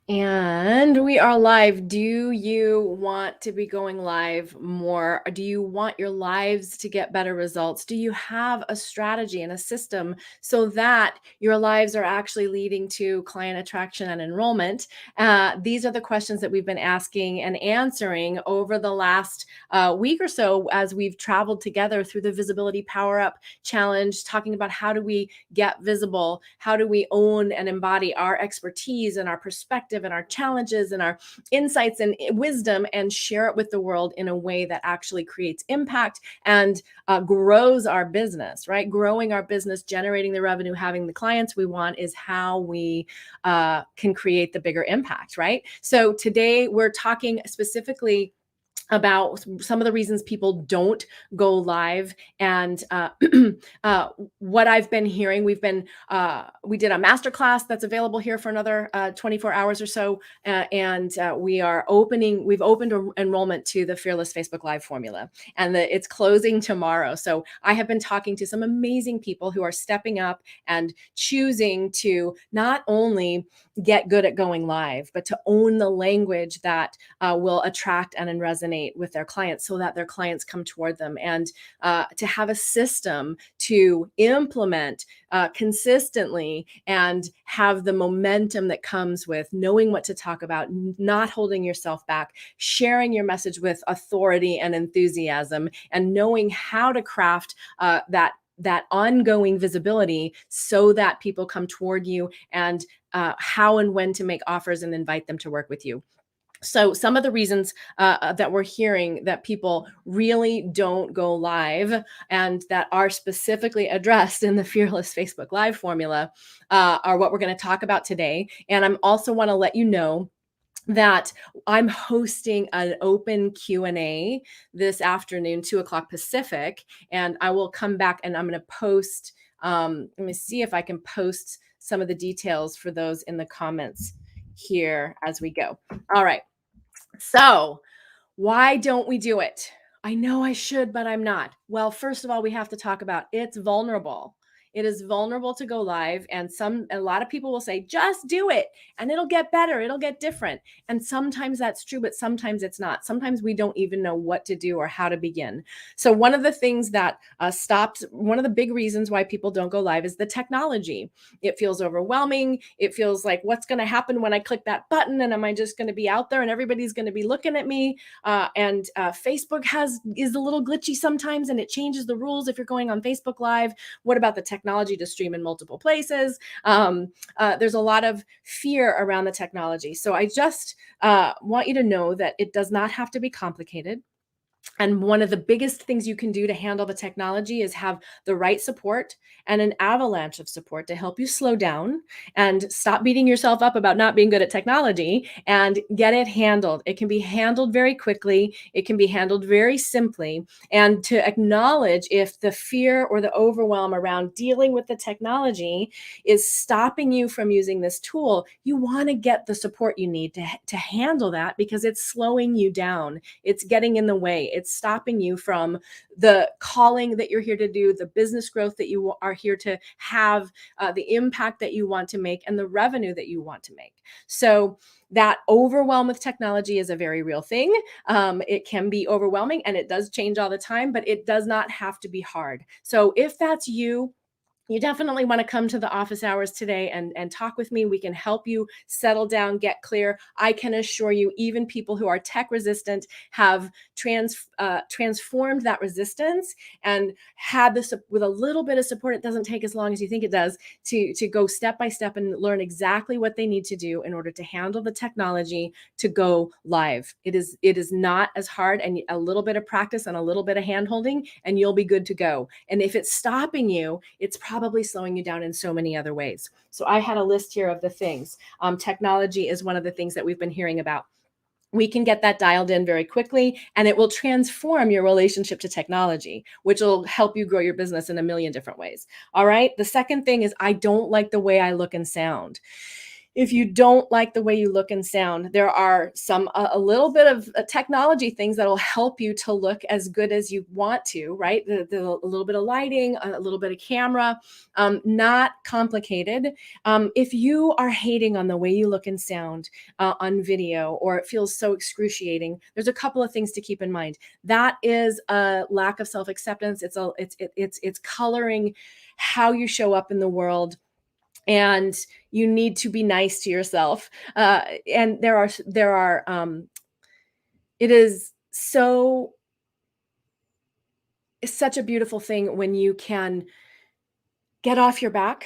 And we are live. Do you want to be going live more? Do you want your lives to get better results? Do you have a strategy and a system so that your lives are actually leading to client attraction and enrollment? These are the questions that we've been asking and answering over the last week or so as we've traveled together through the Visibility Power Up Challenge, talking about how do we get visible? How do we own and embody our expertise and our perspective and our challenges and our insights and wisdom and share it with the world in a way that actually creates impact and grows our business, right? Growing our business, generating the revenue, having the clients we want is how we can create the bigger impact, right? So today we're talking specifically about some of the reasons people don't go live and what I've been hearing. We did a masterclass that's available here for another 24 hours or so, and we've opened enrollment to the Fearless Facebook Live formula, and it's closing tomorrow. So I have been talking to some amazing people who are stepping up and choosing to not only get good at going live, but to own the language that will attract and resonate with their clients so that their clients come toward them, and to have a system to implement consistently and have the momentum that comes with knowing what to talk about, not holding yourself back, sharing your message with authority and enthusiasm, and knowing how to craft that ongoing visibility so that people come toward you, and how and when to make offers and invite them to work with you. So some of the reasons that we're hearing that people really don't go live and that are specifically addressed in the Fearless Facebook Live formula are what we're going to talk about today. And I'm also want to let you know that I'm hosting an open Q&A this afternoon, 2:00 Pacific, and I will come back and I'm going to post, let me see if I can post some of the details for those in the comments here as we go. All right. So why don't we do it? I know I should, but I'm not. Well, first of all, we have to talk about it's vulnerable. It is vulnerable to go live. And a lot of people will say, just do it and it'll get better. It'll get different. And sometimes that's true, but sometimes it's not. Sometimes we don't even know what to do or how to begin. So one of the things that one of the big reasons why people don't go live is the technology. It feels overwhelming. It feels like, what's going to happen when I click that button? And am I just going to be out there and everybody's going to be looking at me? And Facebook is a little glitchy sometimes, and it changes the rules if you're going on Facebook Live. What about the technology to stream in multiple places? There's a lot of fear around the technology. So I just want you to know that it does not have to be complicated. And one of the biggest things you can do to handle the technology is have the right support and an avalanche of support to help you slow down and stop beating yourself up about not being good at technology and get it handled. It can be handled very quickly. It can be handled very simply. And to acknowledge if the fear or the overwhelm around dealing with the technology is stopping you from using this tool, you want to get the support you need to handle that, because it's slowing you down. It's getting in the way. It's stopping you from the calling that you're here to do, the business growth that you are here to have, the impact that you want to make, and the revenue that you want to make. So that overwhelm with technology is a very real thing. It can be overwhelming and it does change all the time, but it does not have to be hard. So if that's you, you definitely want to come to the office hours today and talk with me. We can help you settle down, get clear. I can assure you, even people who are tech resistant have transformed that resistance and had this with a little bit of support. It doesn't take as long as you think it does to go step by step and learn exactly what they need to do in order to handle the technology to go live. It is not as hard, and a little bit of practice and a little bit of hand holding and you'll be good to go. And if it's stopping you, it's probably slowing you down in so many other ways. So I had a list here of the things. Technology is one of the things that we've been hearing about. We can get that dialed in very quickly, and it will transform your relationship to technology, which will help you grow your business in a million different ways. All right. The second thing is, I don't like the way I look and sound. If you don't like the way you look and sound, there are some a little bit of technology things that'll help you to look as good as you want to, right? A little bit of lighting, a little bit of camera, not complicated. If you are hating on the way you look and sound on video, or it feels so excruciating, there's a couple of things to keep in mind. That is a lack of self acceptance. It's coloring how you show up in the world, and you need to be nice to yourself. And it is so it's such a beautiful thing when you can get off your back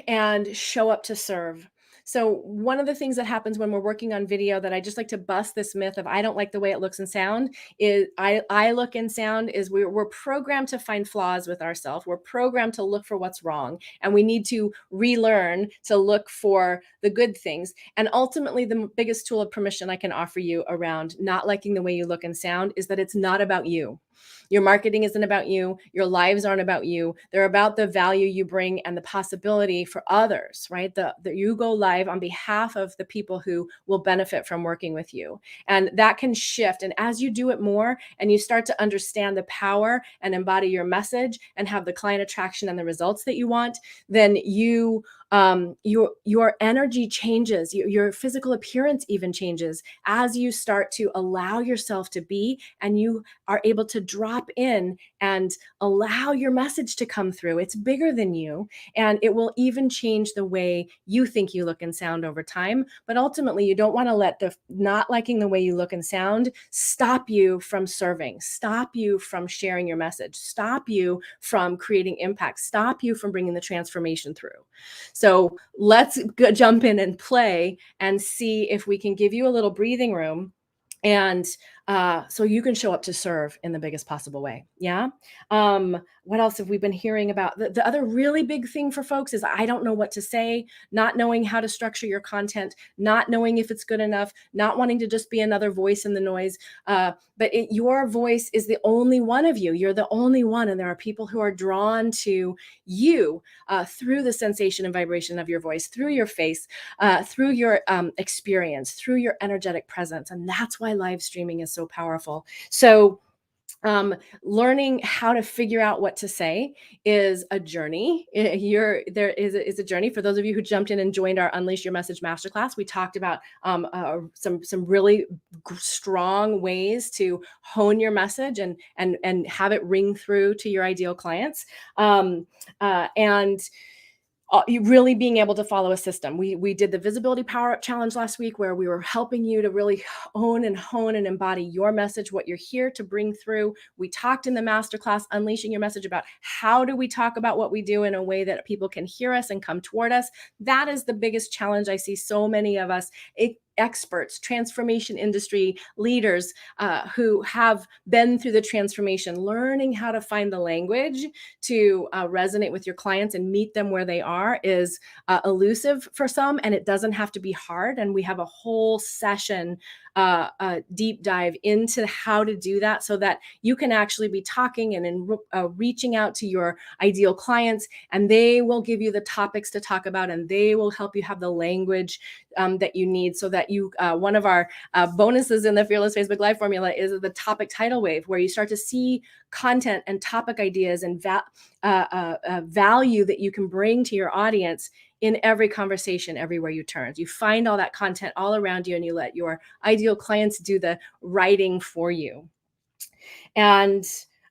and show up to serve. So, one of the things that happens when we're working on video, that I just like to bust this myth of I don't like the way it looks and sound, is I look and sound is we're programmed to find flaws with ourselves. We're programmed to look for what's wrong, and we need to relearn to look for the good things. And ultimately, the biggest tool of permission I can offer you around not liking the way you look and sound is that it's not about you. Your marketing isn't about you. Your lives aren't about you. They're about the value you bring and the possibility for others, right? The you go live on behalf of the people who will benefit from working with you. And that can shift. And as you do it more and you start to understand the power and embody your message and have the client attraction and the results that you want, then your energy changes, your physical appearance even changes as you start to allow yourself to be, and you are able to drop in and allow your message to come through. It's bigger than you, and it will even change the way you think you look and sound over time. But ultimately, you don't want to let the not liking the way you look and sound stop you from serving, stop you from sharing your message, stop you from creating impact, stop you from bringing the transformation through. So let's jump in and play and see if we can give you a little breathing room, and so you can show up to serve in the biggest possible way. Yeah. What else have we been hearing about? The other really big thing for folks is I don't know what to say, not knowing how to structure your content, not knowing if it's good enough, not wanting to just be another voice in the noise. Your voice is the only one of you. You're the only one. And there are people who are drawn to you through the sensation and vibration of your voice, through your face, through your experience, through your energetic presence. And that's why live streaming is so powerful. So, learning how to figure out what to say is a journey. Is a journey. For those of you who jumped in and joined our Unleash Your Message Masterclass, we talked about some really strong ways to hone your message and have it ring through to your ideal clients. And you really being able to follow a system. We did the visibility power up challenge last week, where we were helping you to really own and hone and embody your message, what you're here to bring through. We talked in the masterclass, Unleashing Your Message, about how do we talk about what we do in a way that people can hear us and come toward us. That is the biggest challenge I see so many of us experts, transformation industry leaders who have been through the transformation, learning how to find the language to resonate with your clients and meet them where they are is elusive for some, and it doesn't have to be hard. And we have a whole session, deep dive into how to do that, so that you can actually be talking and reaching out to your ideal clients, and they will give you the topics to talk about, and they will help you have the language that you need, so that you one of our bonuses in the Fearless Facebook Live formula is the topic tidal wave, where you start to see content and topic ideas and value that you can bring to your audience in every conversation, everywhere you turn. You find all that content all around you, and you let your ideal clients do the writing for you. And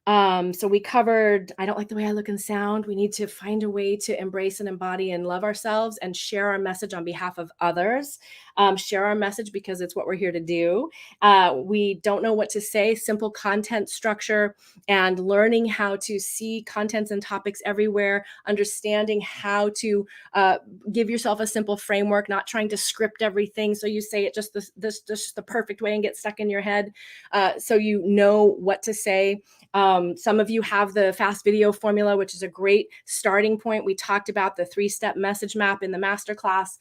so we covered, I don't like the way I look and sound. We need to find a way to embrace and embody and love ourselves and share our message on behalf of others. Share our message because it's what we're here to do. We don't know what to say, simple content structure, and learning how to see contents and topics everywhere, understanding how to give yourself a simple framework, not trying to script everything so you say it just the perfect way and get stuck in your head, so you know what to say. Some of you have the fast video formula, which is a great starting point. We talked about the 3-step message map in the masterclass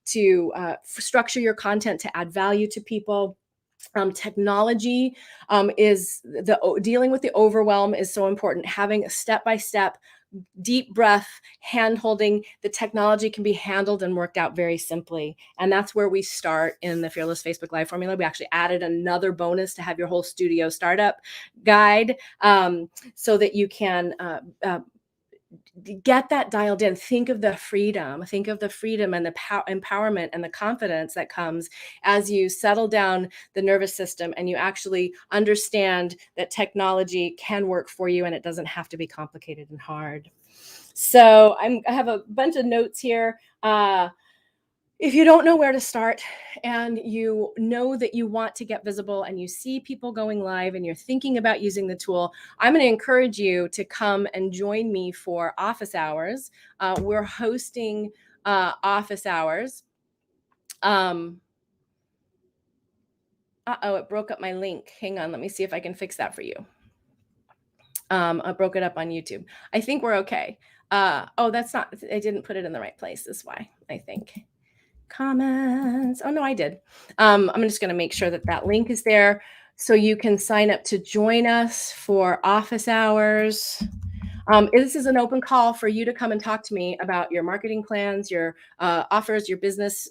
to structure your content to add value to people. Technology is dealing with the overwhelm is so important. Having a step-by-step deep breath, hand holding. The technology can be handled and worked out very simply. And that's where we start in the Fearless Facebook Live formula. We actually added another bonus to have your whole studio startup guide, so that you can get that dialed in. Think of the freedom, and the empowerment and the confidence that comes as you settle down the nervous system and you actually understand that technology can work for you and it doesn't have to be complicated and hard. So I have a bunch of notes here. If you don't know where to start and you know that you want to get visible and you see people going live and you're thinking about using the tool, I'm going to encourage you to come and join me for office hours. We're hosting office hours. It broke up my link. Hang on, let me see if I can fix that for you. I broke it up on YouTube. I think we're okay. That's not, I didn't put it in the right place. This is why, I think. Comments. Oh, no, I did. I'm just going to make sure that that link is there so you can sign up to join us for office hours. This is an open call for you to come and talk to me about your marketing plans, your offers, your business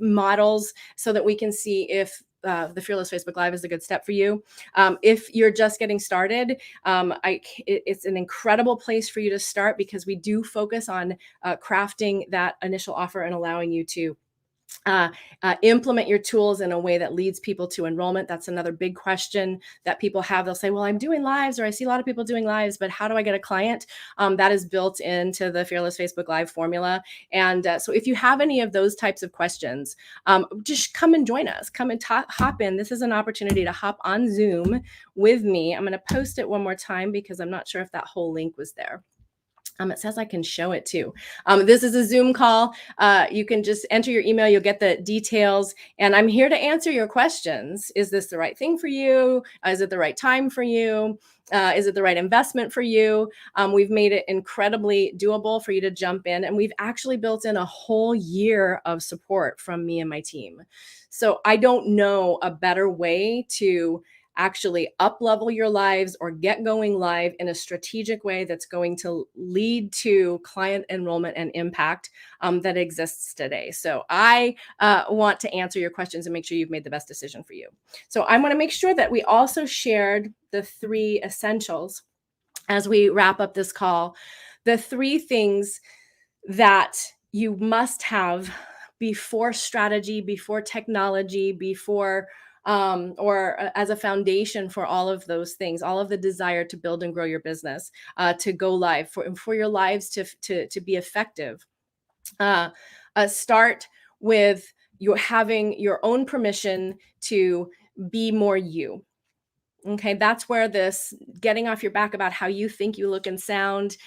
models, so that we can see if the Fearless Facebook Live is a good step for you. If you're just getting started, it's an incredible place for you to start because we do focus on crafting that initial offer and allowing you to implement your tools in a way that leads people to enrollment. That's another big question that people have. They'll say, well, I'm doing lives, or I see a lot of people doing lives, but how do I get a client? That is built into the Fearless Facebook Live formula. And so if you have any of those types of questions, just come and join us. Come and hop in. This is an opportunity to hop on Zoom with me. I'm going to post it one more time because I'm not sure if that whole link was there. It says I can show it too. This is a Zoom call. You can just enter your email. You'll get the details. And I'm here to answer your questions. Is this the right thing for you? Is it the right time for you? Is it the right investment for you? We've made it incredibly doable for you to jump in. And we've actually built in a whole year of support from me and my team. So I don't know a better way to actually up level your lives or get going live in a strategic way that's going to lead to client enrollment and impact that exists today. So I want to answer your questions and make sure you've made the best decision for you. So I want to make sure that we also shared the 3 essentials as we wrap up this call. The 3 things that you must have before strategy, before technology, before or as a foundation for all of those things, all of the desire to build and grow your business, to go live, for your lives to be effective. Start with your having your own permission to be more you. Okay, that's where this getting off your back about how you think you look and sound,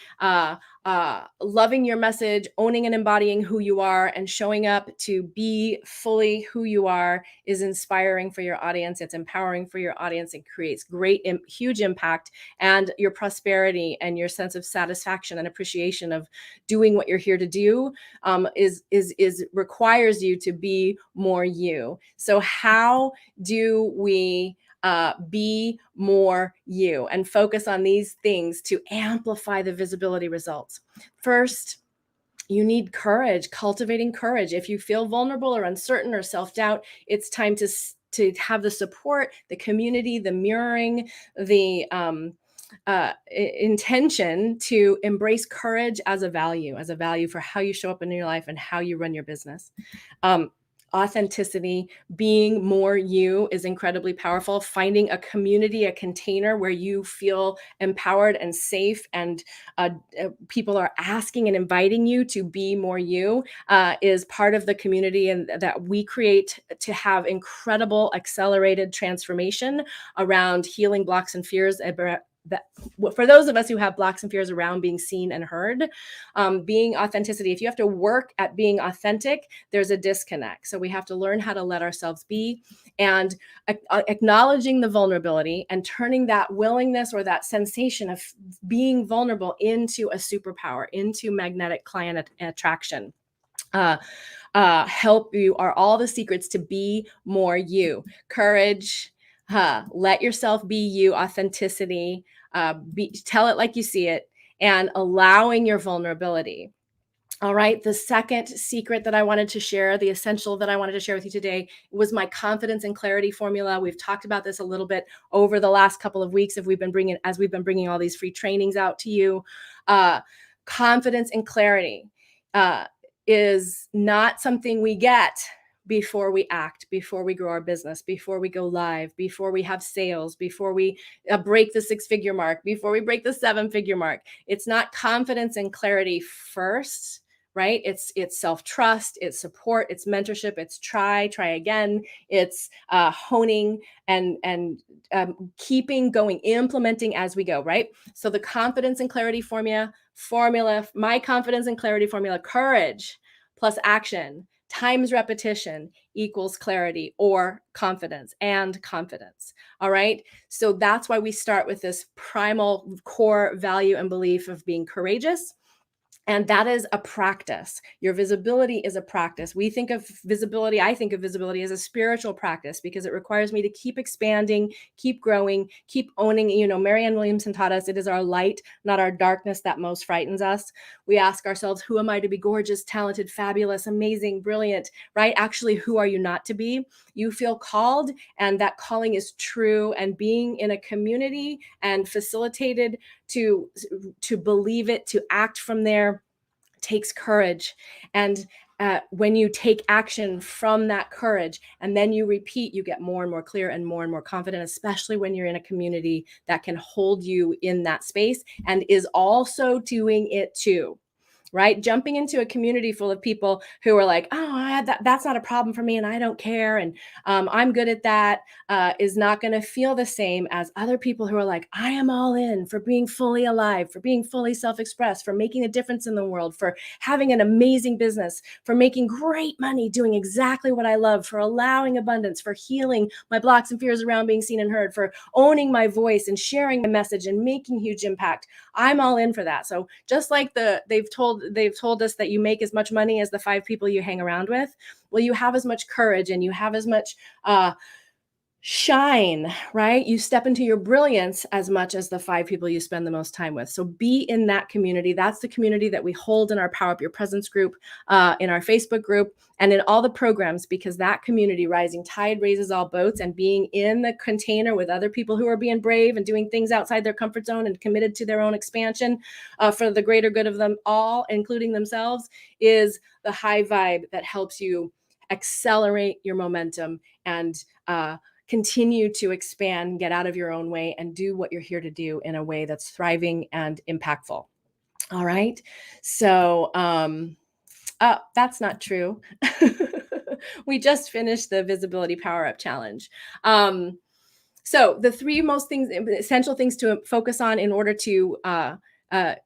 loving your message, owning and embodying who you are, and showing up to be fully who you are is inspiring for your audience. It's empowering for your audience. It creates huge impact, and your prosperity and your sense of satisfaction and appreciation of doing what you're here to do is requires you to be more you. So how do we be more you and focus on these things to amplify the visibility results? First, you need courage, cultivating courage. If you feel vulnerable or uncertain or self-doubt, it's time to have the support, the community, the mirroring, the intention to embrace courage as a value for how you show up in your life and how you run your business. Authenticity, being more you is incredibly powerful. Finding a community, a container where you feel empowered and safe, and people are asking and inviting you to be more you is part of the community, and that we create to have incredible accelerated transformation around healing blocks and fears. That for those of us who have blocks and fears around being seen and heard, being authenticity, if you have to work at being authentic, there's a disconnect. So we have to learn how to let ourselves be, and acknowledging the vulnerability and turning that willingness or that sensation of being vulnerable into a superpower, into magnetic client attraction. Help you are all the secrets to be more you. Courage, let yourself be you, authenticity, tell it like you see it, and allowing your vulnerability. All right. The second secret that I wanted to share, the essential that I wanted to share with you today, was my confidence and clarity formula. We've talked about this a little bit over the last couple of weeks. As we've been bringing all these free trainings out to you. Uh, Confidence and clarity uh, is not something we get before we act, before we grow our business, before we go live, before we have sales, before we break the 6-figure mark, before we break the 7-figure mark. It's not confidence and clarity first, right? It's self-trust, it's support, it's mentorship, it's try again, it's honing and keeping going, implementing as we go, right? So the confidence and clarity formula, my confidence and clarity formula: courage plus action times repetition equals clarity or confidence and confidence. All right. So that's why we start with this primal core value and belief of being courageous. And that is a practice. Your visibility is a practice. I think of visibility as a spiritual practice because it requires me to keep expanding, keep growing, keep owning. Marianne Williamson taught us it is our light, not our darkness, that most frightens us. We ask ourselves, who am I to be? Gorgeous, talented, fabulous, amazing, brilliant, right? Actually, who are you not to be? You feel called, and that calling is true. And being in a community and facilitated to believe it, to act from there, takes courage. And when you take action from that courage and then you repeat, you get more and more clear and more confident, especially when you're in a community that can hold you in that space and is also doing it too. Right? Jumping into a community full of people who are like, oh, that's not a problem for me and I don't care. And I'm good at that, is not going to feel the same as other people who are like, I am all in for being fully alive, for being fully self-expressed, for making a difference in the world, for having an amazing business, for making great money, doing exactly what I love, for allowing abundance, for healing my blocks and fears around being seen and heard, for owning my voice and sharing my message and making huge impact. I'm all in for that. So just like they've told us that you make as much money as the 5 people you hang around with, well, you have as much courage and you have as much shine, right? You step into your brilliance as much as the 5 people you spend the most time with. So be in that community. That's the community that we hold in our Power Up Your Presence group, in our Facebook group, and in all the programs, because that community, rising tide raises all boats, and being in the container with other people who are being brave and doing things outside their comfort zone and committed to their own expansion for the greater good of them all, including themselves, is the high vibe that helps you accelerate your momentum and continue to expand, get out of your own way, and do what you're here to do in a way that's thriving and impactful. All right. So, that's not true. We just finished the Visibility Power Up Challenge. So the 3 most essential things to focus on in order to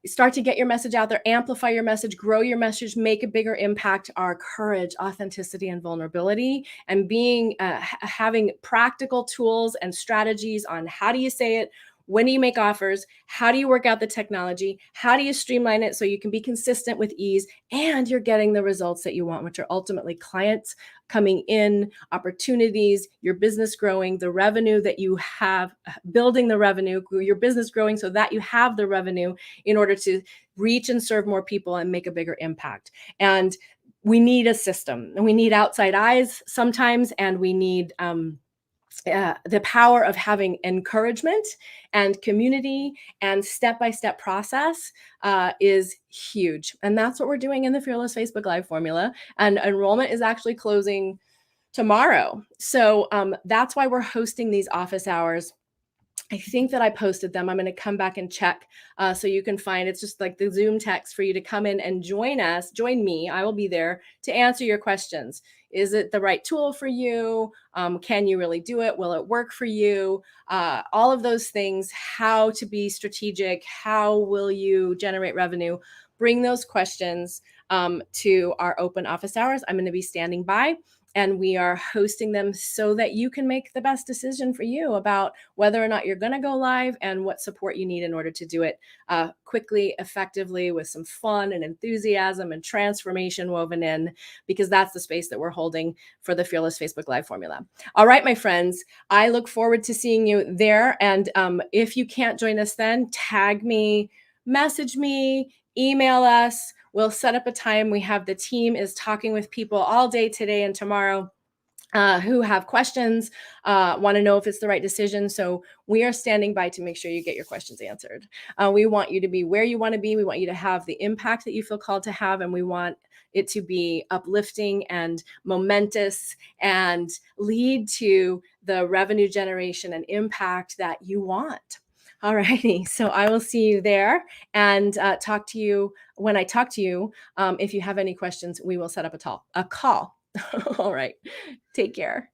start to get your message out there, amplify your message, grow your message, make a bigger impact, are courage, authenticity, and vulnerability, and having practical tools and strategies on how do you say it, when do you make offers, how do you work out the technology, how do you streamline it so you can be consistent with ease, and you're getting the results that you want, which are ultimately clients coming in, opportunities, your business growing, the revenue that you have, building the revenue, your business growing so that you have the revenue in order to reach and serve more people and make a bigger impact. And we need a system, and we need outside eyes sometimes, and we need the power of having encouragement and community and step-by-step process is huge. And that's what we're doing in the Fearless Facebook Live formula. And enrollment is actually closing tomorrow. So that's why we're hosting these office hours. I think that I posted them. I'm going to come back and check so you can find, it's just like the Zoom text for you to come in and join me. I will be there to answer your questions. Is it the right tool for you? Can you really do it? Will it work for you? All of those things, how to be strategic, how will you generate revenue? Bring those questions to our open office hours. I'm going to be standing by. And we are hosting them so that you can make the best decision for you about whether or not you're going to go live and what support you need in order to do it quickly, effectively, with some fun and enthusiasm and transformation woven in, because that's the space that we're holding for the Fearless Facebook Live formula. All right, my friends, I look forward to seeing you there. And if you can't join us then, tag me message me, email us. We'll set up a time. We have the team is talking with people all day today and tomorrow who have questions, want to know if it's the right decision. So we are standing by to make sure you get your questions answered. We want you to be where you want to be. We want you to have the impact that you feel called to have, and we want it to be uplifting and momentous and lead to the revenue generation and impact that you want. All righty. So I will see you there and talk to you when I talk to you. If you have any questions, we will set up a call. All right. Take care.